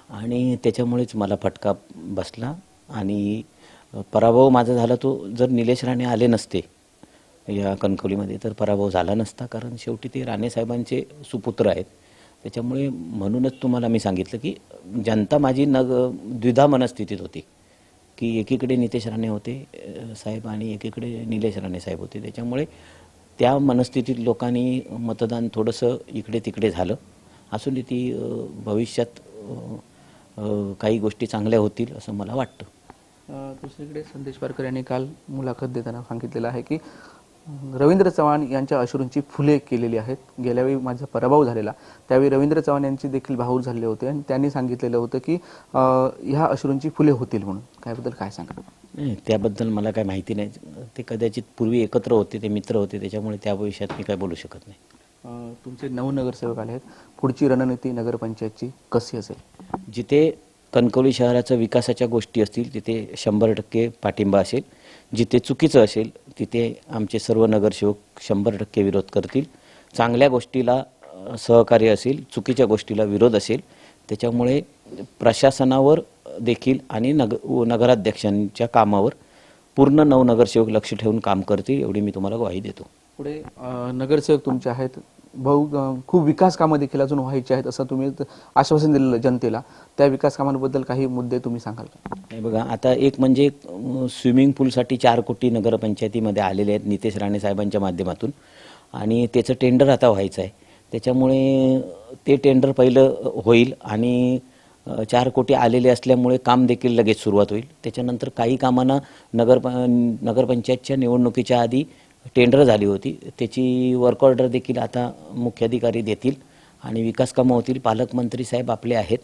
आणि त्याच्यामुळेच मला फटका बसला. आणि पराभव माझा झाला तो जर निलेश राणे आले नसते या कणकवलीमध्ये तर पराभव झाला नसता. कारण शेवटी ते राणे साहेबांचे सुपुत्र आहेत. त्याच्यामुळे म्हणूनच तुम्हाला मी सांगितलं की जनता माझी द्विधा मनस्थितीत होती की एकीकडे नितेश राणे होते साहेब आणि एकीकडे निलेश राणे साहेब होते. त्याच्यामुळे त्या मनस्थितीत लोकांनी मतदान थोडंसं इकडे तिकडे झालं. असून ती भविष्यात काही गोष्टी चांगल्या होतील असं मला वाटतं. दुसरीकडे संदेश पारकर यांनी काल मुलाखत देताना सांगितलेलं आहे की रवींद्र चव्हाण यांच्या अश्रूंची फुले केलेली आहेत. गेल्यावेळी माझा पराभव झालेला त्यावेळी रवींद्र चव्हाण यांची देखील भावूक झाले होते आणि त्यांनी सांगितलेलं होतं की ह्या अश्रूंची फुले होतील म्हणून. त्याबद्दल काय सांगा? नाही, त्याबद्दल मला काय माहिती नाही. ते कदाचित पूर्वी एकत्र होते, ते मित्र होते, त्याच्यामुळे त्या विषयात मी काय बोलू शकत नाही. तुमचे 9 नगरसेवक आले आहेत. पुढची रणनीती नगरपंचायतची कशी असेल? जिथे कणकवली शहराच्या विकासाच्या गोष्टी असतील तिथे 100% पाठिंबा असेल. जिथे चुकीचं असेल तिथे आमचे सर्व नगरसेवक 100% विरोध करतील. चांगल्या गोष्टीला सहकार्य असेल, चुकीच्या गोष्टीला विरोध असेल. त्याच्यामुळे प्रशासनावर देखील आणि नगराध्यक्षांच्या कामावर पूर्ण 9 नगरसेवक लक्ष ठेवून काम करतील एवढी मी तुम्हाला ग्वाही देतो. पुढे नगरसेवक तुमचे आहेत, खूप विकास कामं देखील अजून व्हायची आहेत असं तुम्ही आश्वासन दिलेलं जनतेला. त्या विकास कामांबद्दल काही मुद्दे तुम्ही सांगाल का? नाही बघा, आता एक म्हणजे स्विमिंग पूलसाठी 4 कोटी नगरपंचायतीमध्ये आलेले आहेत नितेश राणे साहेबांच्या माध्यमातून आणि त्याचं टेंडर आता व्हायचं आहे. त्याच्यामुळे ते टेंडर पहिलं होईल आणि 4 कोटी आलेले असल्यामुळे काम देखील लगेच सुरुवात होईल. त्याच्यानंतर काही कामांना नगरपंचायतच्या निवडणुकीच्या आधी टेंडर झाली होती, त्याची वर्क ऑर्डर देखील आता मुख्याधिकारी देतील आणि विकास कामं होतील. पालकमंत्री साहेब आपले आहेत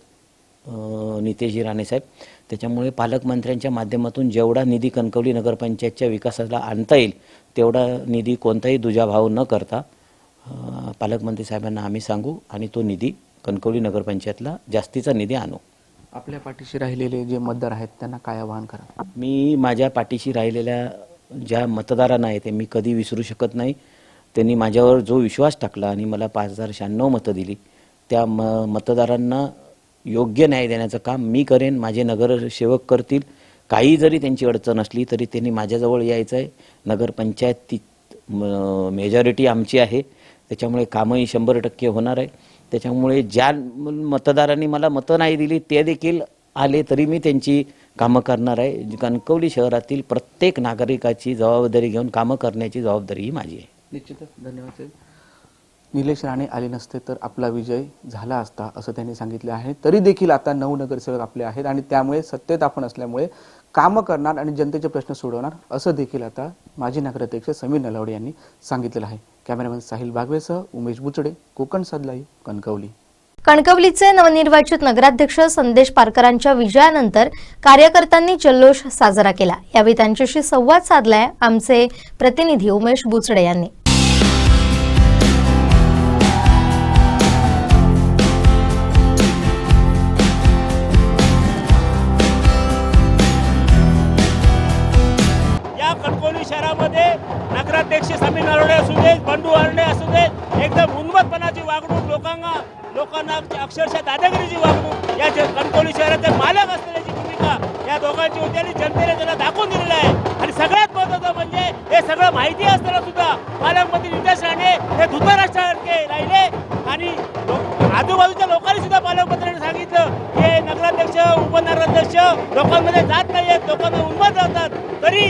नितेशजी राणे साहेब. त्याच्यामुळे पालकमंत्र्यांच्या माध्यमातून जेवढा निधी कणकवली नगरपंचायतच्या विकासाला आणता येईल तेवढा निधी कोणताही दुजाभाव न करता पालकमंत्री साहेबांना आम्ही सांगू आणि तो निधी कणकवली नगरपंचायतला जास्तीचा निधी आणू. आपल्या पाठीशी राहिलेले जे मतदार आहेत त्यांना काय आवाहन करा? मी माझ्या पाठीशी राहिलेल्या ज्या मतदारांना आहे ते मी कधी विसरू शकत नाही. त्यांनी माझ्यावर जो विश्वास टाकला आणि मला 5096 मतं दिली त्या मतदारांना योग्य न्याय देण्याचं काम मी करेन, माझे नगरसेवक करतील. काही जरी त्यांची अडचण असली तरी त्यांनी माझ्याजवळ यायचं आहे. नगरपंचायत मेजॉरिटी आमची आहे, त्याच्यामुळे कामही 100% होणार आहे. त्याच्यामुळे ज्या मतदारांनी मला मतं नाही दिली ते देखील आले तरी मी त्यांची कामं करणार आहे. कणकवली शहरातील प्रत्येक नागरिकाची जबाबदारी घेऊन कामं करण्याची जबाबदारी ही माझी आहे. निश्चितच. धन्यवाद साहेब. निलेश राणे आले नसते तर आपला विजय झाला असता असं त्यांनी सांगितले आहे. तरी देखील आता 9 नगरसेवक आपले आहेत आणि त्यामुळे सत्तेत आपण असल्यामुळे कामं करणार आणि जनतेचे प्रश्न सोडवणार असं देखील आता माजी नगराध्यक्ष समीर नलावडे यांनी सांगितलेलं आहे. कॅमेरामॅन साहिल बागवेसह उमेश बुचडे, कोकण सात लाईव्ह, कणकवली. कणकवलीचे नवनिर्वाचित नगराध्यक्ष संदेश पारकरांच्या विजयानंतर कार्यकर्त्यांनी जल्लोष साजरा केला. यावेळी त्यांच्याशी संवाद साधलाय आमचे प्रतिनिधी उमेश बुचडे यांनी. या कणकवली शहरामध्ये नगराध्यक्ष समीर नलावडे असू देत, बंडू हरणे असू देत, एकदम उन्मत्तपणाची वागणूक, लोकांना अक्षरशः दादागिरीची वागणूक, या कणकवली शहराचे मालक असलेल्याची भूमिका या दोघांची होती आणि जनतेने त्यांना दाखवून दिलेलं आहे. आणि सगळ्यात महत्त्वाचं म्हणजे हे सगळं माहिती असताना सुद्धा पालकमंत्री निलेश राणे हे धुतराष्ट्रासारखे राहिले आणि आजूबाजूच्या लोकांनी सुद्धा पालकमंत्र्यांनी सांगितलं की नगराध्यक्ष उपनगराध्यक्ष लोकांमध्ये जात नाही आहेत, लोकांना उन्मत राहतात. तरी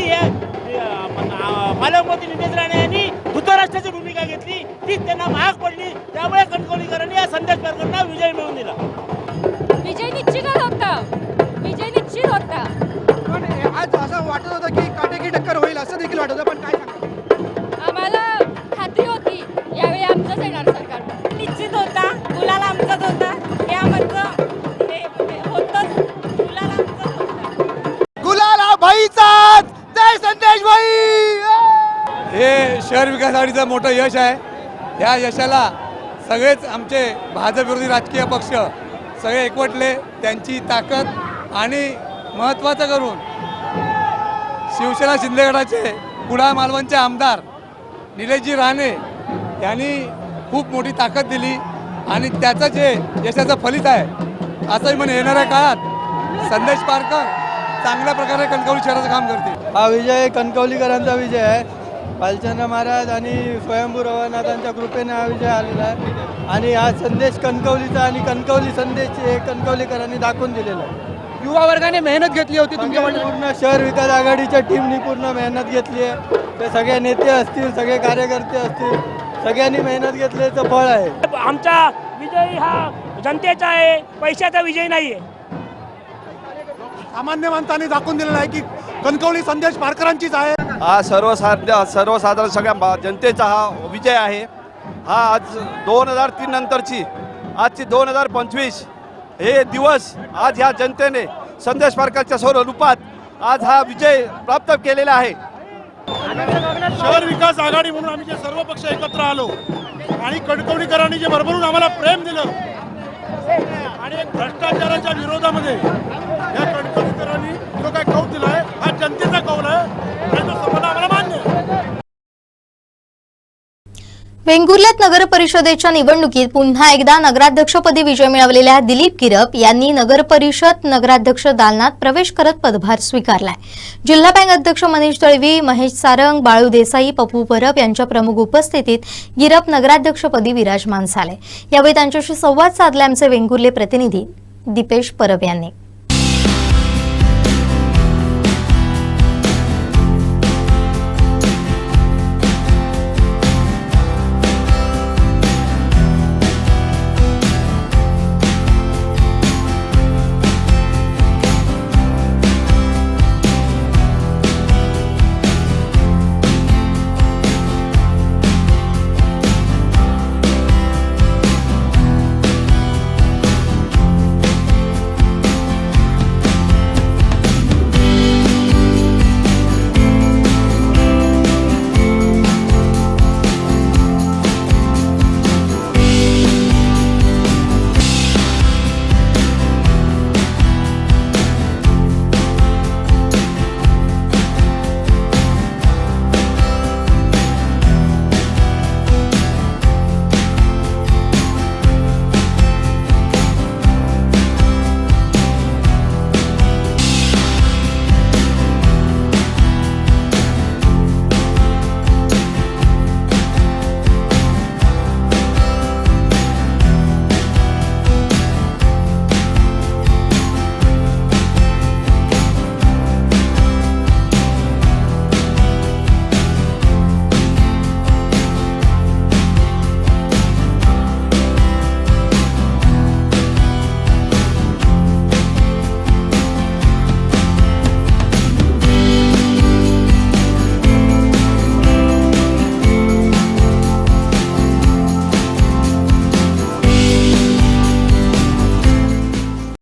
पालकमंत्री निलेश राणे यांनी धुतराष्ट्राची भूमिका घेतली, तीच त्यांना महाग पडली. त्यामुळे कणकवलीकरांनी या संदेश पारकरांना विजय मिळवून दिला. विजय निश्चितच होता, विजय निश्चित होता. पण आज असं वाटत होतं की काटेकी टक्कर होईल असं देखील वाटत होतं, पण काय सांगा? आम्हाला खात्री होती यावेळी आमचंच येणार सरकार. निश्चित होता, गुलाल आमचाच होता, हे आमचं हे होतंच, गुलाल आमचाच होता. गुलाल हा भाईचाच, जय संदेश भाई. हे शहर विकास आघाडीचं मोठं यश आहे. या यशाला सगळेच आमचे भाजप विरोधी राजकीय पक्ष सगळे एकवटले. त्यांची ताकद आणि महत्त्वाचं करून शिवसेना शिंदे गटाचे कुडाळ मालवणचे आमदार निलेशजी राणे यांनी खूप मोठी ताकद दिली आणि त्याचं जे यशाचं फलित आहे असंही म्हणे येणाऱ्या काळात संदेश पारकर चांगल्या प्रकारे कणकवली शहराचं काम करतील. हा विजय कणकवलीकरांचा विजय आहे. भालचंद्र महाराज आणि स्वयंभू रवनाथांच्या कृपेने हा विजय आलेला आहे आणि हा संदेश कणकवलीचा आणि कणकवली संदेश हे कणकवलीकरांनी दाखवून दिलेला आहे. युवा वर्गाने मेहनत घेतली होती तुमच्या पूर्ण शहर विकास आघाडीच्या टीमनी पूर्ण मेहनत घेतली आहे. ते सगळे नेते असतील, सगळे कार्यकर्ते असतील, सगळ्यांनी मेहनत घेतल्याचं फळ आहे. आमचा विजय हा जनतेचा आहे, पैशाचा विजय नाही आहे. सामान्य माणसांनी दाखवून दिलेलं आहे की कणकवली संदेश पारकरांचीच आहे. हा सर्वसाधारण सगळ्या जनतेचा हा विजय आहे. हा आज 2003 नंतरची आजची 2025 हे दिवस आज ह्या जनतेने संदेश पारकरच्या स्वरूपात आज हा विजय प्राप्त केलेला आहे. शहर विकास आघाडी म्हणून आम्ही जे सर्व पक्ष एकत्र आलो आणि कणकवलीकरांनी जे भरभरून आम्हाला प्रेम दिलं आणि एक भ्रष्टाचाराच्या विरोधामध्ये या कणकवलीकरांनी जो काय कौल दिला आहे हा जनतेचा कौल आहे आणि तो समाधान आम्हाला मान्य आहे. वेंगुर्ल्यात नगर परिषदेच्या निवडणुकीत पुन्हा एकदा नगराध्यक्षपदी विजय मिळवलेल्या दिलीप किरप यांनी नगर परिषद नगराध्यक्ष दालनात प्रवेश करत पदभार स्वीकारलाय. जिल्हा बँक अध्यक्ष मनीष दळवी, महेश सारंग, बाळू देसाई, पप्पू परब यांच्या प्रमुख उपस्थितीत गिरप नगराध्यक्षपदी विराजमान झाले. यावेळी त्यांच्याशी संवाद साधला आमचे वेंगुर्ले प्रतिनिधी दीपेश परब यांनी.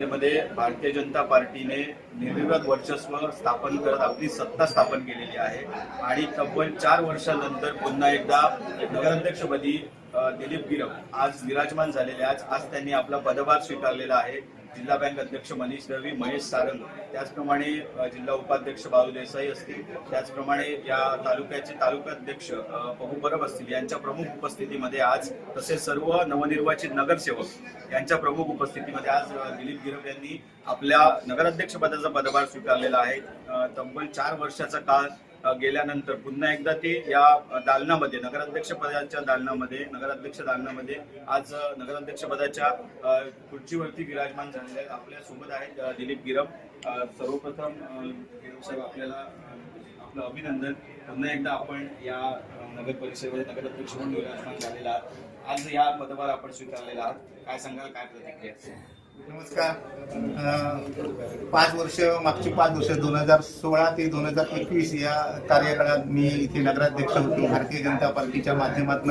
पार्लमेंटमध्ये भारतीय जनता पार्टीने निर्विवाद वर्चस्व स्थापन करत आपली सत्ता स्थापन केलेली आहे आणि तब्बल 4 वर्षानंतर पुन्हा एकदा नगराध्यक्षपदी दिलीप गिरप आज विराजमान झालेले आज त्यांनी आपला पदभार स्वीकारलेला आहे. जिल्हा बँक अध्यक्ष मनीष दळवी, महेश सारंग, त्याचप्रमाणे जिल्हा उपाध्यक्ष बाळू देसाई असतील, त्याचप्रमाणे या तालुक्याचे तालुकाध्यक्ष पहू परब असतील यांच्या प्रमुख उपस्थितीमध्ये आज, तसेच सर्व नवनिर्वाचित नगरसेवक यांच्या प्रमुख उपस्थितीमध्ये आज दिलीप गिरप यांनी आपल्या नगराध्यक्ष पदाचा पदभार स्वीकारलेला आहे. तब्बल 4 वर्षाचा काळ गेल्यानंतर पुन्हा एकदा ते या दालनामध्ये नगराध्यक्ष दालनामध्ये आज नगराध्यक्ष पदाच्या खुर्चीवरती विराजमान झालेले आहेत. आपल्या सोबत आहेत दिलीप गिरप. सर्वप्रथम गिरप साहेब, आपल्याला आपलं अभिनंदन. पुन्हा एकदा आपण या नगर परिषदेमध्ये नगराध्यक्ष म्हणून विराजमान झालेला आहात. आज या पदभार आपण स्वीकारलेला आहात, काय सांगाल, काय प्रतिक्रिया? नमस्कार. 5 वर्ष, मागची 5 वर्ष 2016 ते 2021 या कार्यकाळात मी इथे नगराध्यक्ष होतो. भारतीय जनता पार्टीच्या माध्यमातून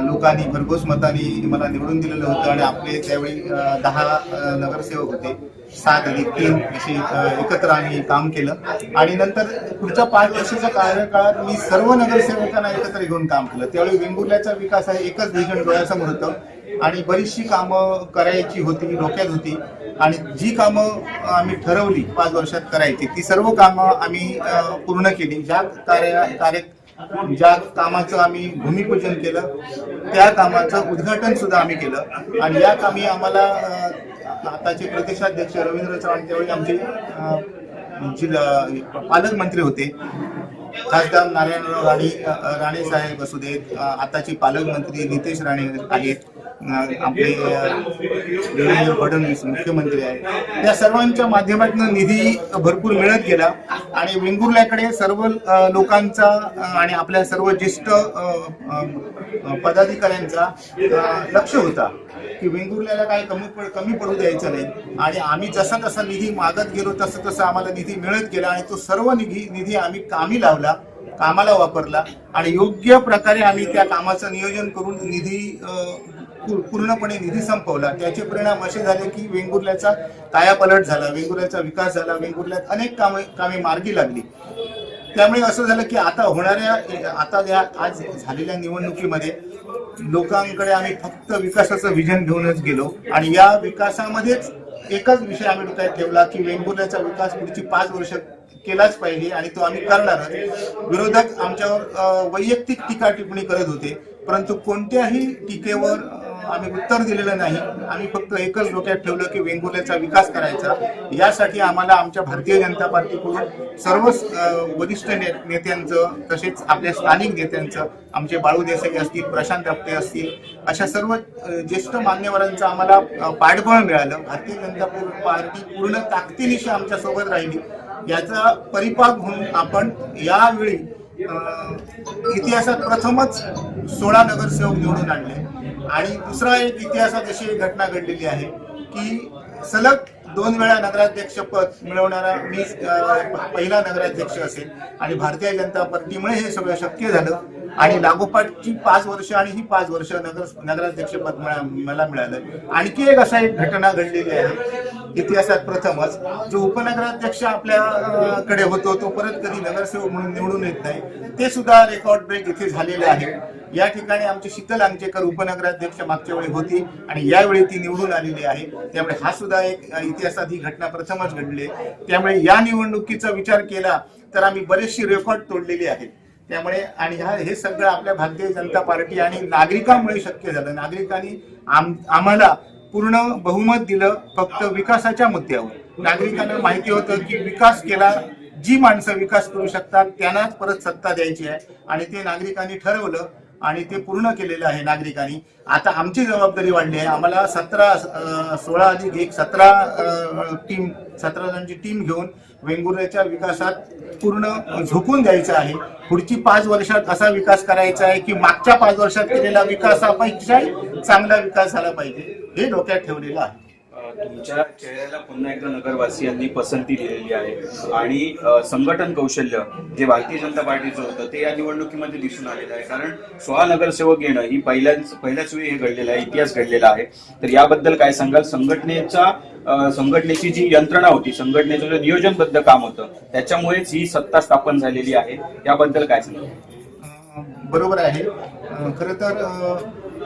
लोकांनी भरघोस मतांनी मला निवडून दिलेलं होतं आणि आपले त्यावेळी 10 नगरसेवक होते. 7+3 असे एकत्र आम्ही काम केलं आणि नंतर पुढच्या 5 वर्षाच्या कार्यकाळात मी सर्व नगरसेवकांना एकत्र घेऊन काम केलं. त्यावेळी वेंगुर्ल्याचा विकास आहे एकच व्हिजन डोळ्यासमोर होतं आणि बरीचशी कामं करायची होती, डोक्यात होती आणि जी कामं आम्ही ठरवली 5 वर्षात करायची ती सर्व कामं आम्ही पूर्ण केली. ज्या कामाचं आम्ही भूमिपूजन केलं त्या कामाचं उद्घाटन सुद्धा आम्ही केलं आणि या कामी आम्हाला आताचे प्रदेशाध्यक्ष रवींद्र चव्हाण, त्यावेळी आमचे पालकमंत्री होते, खासदार नारायणराव राणे साहेब असू देत, आताचे पालकमंत्री नितेश राणे आहेत, आपले देवेंद्र फडणवीस मुख्यमंत्री आहेत. त्या सर्वांच्या माध्यमातून निधी भरपूर मिळत गेला आणि वेंगुर्ल्याकडे सर्व लोकांचा आणि आपल्या सर्व ज्येष्ठ पदाधिकाऱ्यांचा लक्ष होता की वेंगुर्ल्याला काय कमी पडू द्यायचं नाही आणि आम्ही जसा तसा निधी मागत गेलो तसं तसं आम्हाला निधी मिळत गेला आणि तो सर्व निधी आम्ही कामी लावला, कामाला वापरला आणि योग्य प्रकारे आम्ही त्या कामाचं नियोजन करून पूर्णपणे निधी संपवला. त्याचे परिणाम असे झाले की वेंगुर्ल्याचा कायापालट झाला, वेंगुर्ल्याचा विकास झाला, वेंगुर्ल्यात अनेक कामे मार्गी लागली. त्यामुळे असं झालं की आता या आज झालेल्या निवडणुकीमध्ये लोकांकडे आम्ही फक्त विकासाचं विजन घेऊनच गेलो आणि या विकासामध्येच एकच विषय आम्ही डोक्यात ठेवला की वेंगुर्ल्याचा विकास पुढची 5 वर्ष केलाच पाहिजे आणि तो आम्ही करणारच. विरोधक आमच्यावर वैयक्तिक टीका टिप्पणी करत होते, परंतु कोणत्याही टीकेवर आम्ही उत्तर दिलेलं नाही. आम्ही फक्त एकच डोक्यात ठेवलं की वेंगुर्ल्याचा विकास करायचा. यासाठी आम्हाला आमच्या भारतीय जनता पार्टीकडून सर्व वरिष्ठ नेत्यांचं, तसेच आपल्या स्थानिक नेत्यांचं, आमचे बाळू देसाई असतील, प्रशांत आपटे असतील, अशा सर्व ज्येष्ठ मान्यवरांचं आम्हाला पाठबळ मिळालं. भारतीय जनता पार्टी पूर्ण ताकदीनिशी आमच्या सोबत राहिली. याचा परिपाक म्हणून आपण यावेळी इतिहासात प्रथमच 16 नगरसेवक निवडून आणले आणि दुसरा एक इतिहासात अशी एक घटना घडलेली आहे की सलग 2 वेळा नगराध्यक्ष पद मिळवणारा मी पहिला नगराध्यक्ष असेल आणि भारतीय जनता पार्टीमुळे हे सगळं शक्य झालं आणि लागोपाठची 5 वर्ष आणि ही 5 वर्ष नगराध्यक्ष पद मला मिळालं. आणखी एक असा एक घटना घडलेली आहे इतिहासात प्रथमच. जो उपनगराध्यक्ष आपल्याकडे होतो तो परत कधी नगरसेवक म्हणून निवडून येत नाही, ते सुद्धा रेकॉर्ड ब्रेक इथे झालेले आहे. या ठिकाणी आमची शीतल अंगचेकर उपनगराध्यक्ष मागच्या वेळी होती आणि यावेळी ती निवडून आलेली आहे. त्यामुळे हा सुद्धा एक इतिहासात ही घटना प्रथमच घडली. त्यामुळे या निवडणुकीचा विचार केला तर आम्ही बरेचशी रेकॉर्ड तोडलेली आहेत. त्यामुळे आणि हे सगळं आपल्या भारतीय जनता पार्टी आणि नागरिकांमुळे शक्य झालं. नागरिकांनी आम्हाला पूर्ण बहुमत दिलं फक्त विकासाच्या मुद्द्यावर. नागरिकांना माहिती होतं की विकास केला, जी माणसं विकास करू शकतात त्यांनाच परत सत्ता द्यायची आहे आणि ते नागरिकांनी ठरवलं आणि ते पूर्ण केलेलं आहे नागरिकांनी. आता आमची जबाबदारी वाढली आहे. आम्हाला 16+1 17 जणांची टीम घेऊन वेंगुर्ल्याच्या विकासात पूर्ण झोकून द्यायचं आहे. पुढची 5 वर्षात असा विकास करायचा आहे की मागच्या 5 वर्षात केलेला विकासापेक्षा चांगला विकास झाला पाहिजे, हे डोक्यात ठेवलेलं आहे. तुमच्या चेहऱ्याला पुन्हा एकदा नगरवासियांनी पसंती दिलेली आहे आणि संघटन कौशल्य जे भारतीय जनता पार्टीचं होतं ते या निवडणुकीमध्ये दिसून आलेलं आहे. कारण 16 नगरसेवक येणं ही पहिल्याच वेळी हे घडलेलं आहे, इतिहास घडलेला आहे. तर याबद्दल काय सांगाल? संघटनेची जी यंत्रणा होती, संघटनेचं जे नियोजनबद्ध काम होतं त्याच्यामुळेच ही सत्ता स्थापन झालेली आहे, याबद्दल काय सांगाल? बरोबर आहे. खरं तर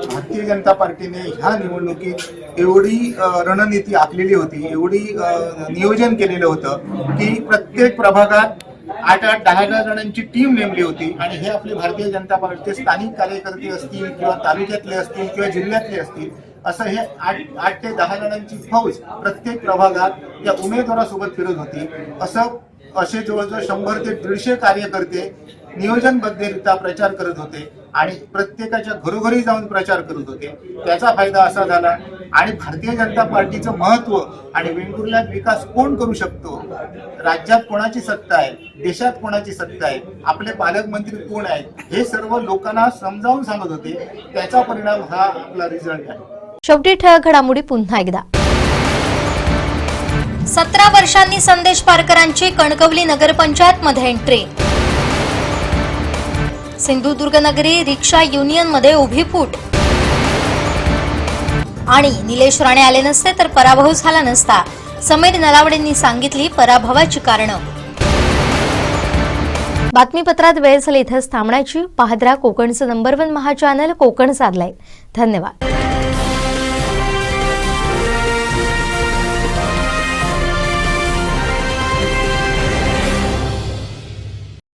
भारतीय जनता पार्टीने ह्या निवडणुकीत एवढी रणनीती आखलेली होती, एवढी नियोजन केलेलं होतं की प्रत्येक प्रभागात 8-8, 10-10 जणांची टीम नेमली होती आणि हे आपले भारतीय जनता पार्टीचे स्थानिक कार्यकर्ते असतील किंवा तालुक्यातले असतील किंवा जिल्ह्यातले असतील, असं हे 8 ते 10 जणांची फौज प्रत्येक प्रभागात या उमेदवारासोबत फिरत होती. असे जवळजवळ 100 ते 150 कार्यकर्ते नियोजनबद्धरित्या प्रचार करत होते आणि प्रत्येकाच्या घरोघरी जाऊन प्रचार करत होते. त्याचा फायदा असा झाला आणि भारतीय जनता पार्टीचं महत्व आणि वेंगुर्ल्यात विकास कोण करू शकतो, राज्यात कोणाची सत्ता आहे, देशात कोणाची सत्ता आहे, आपले पालकमंत्री कोण आहेत, हे सर्व लोकांना समजावून सांगत होते. त्याचा परिणाम हा आपला रिझल्ट आहे. शेवटी ठळक घडामोडी पुन्हा एकदा. 17 वर्षांनी संदेश पारकरांची कणकवली नगरपंचायत मध्ये एंट्री. सिंधुदुर्ग नगरी रिक्षा युनियन मध्ये उभी फूट. आणि निलेश राणे आले नसते तर पराभव झाला नसता, समीर नलावडेंनी सांगितली पराभवाची कारणं. बातमीपत्रात वेळ झाली इथेच थांबण्याची. पाहत राहा कोकणचं नंबर 1 महा चॅनल कोकण साधलाय. धन्यवाद.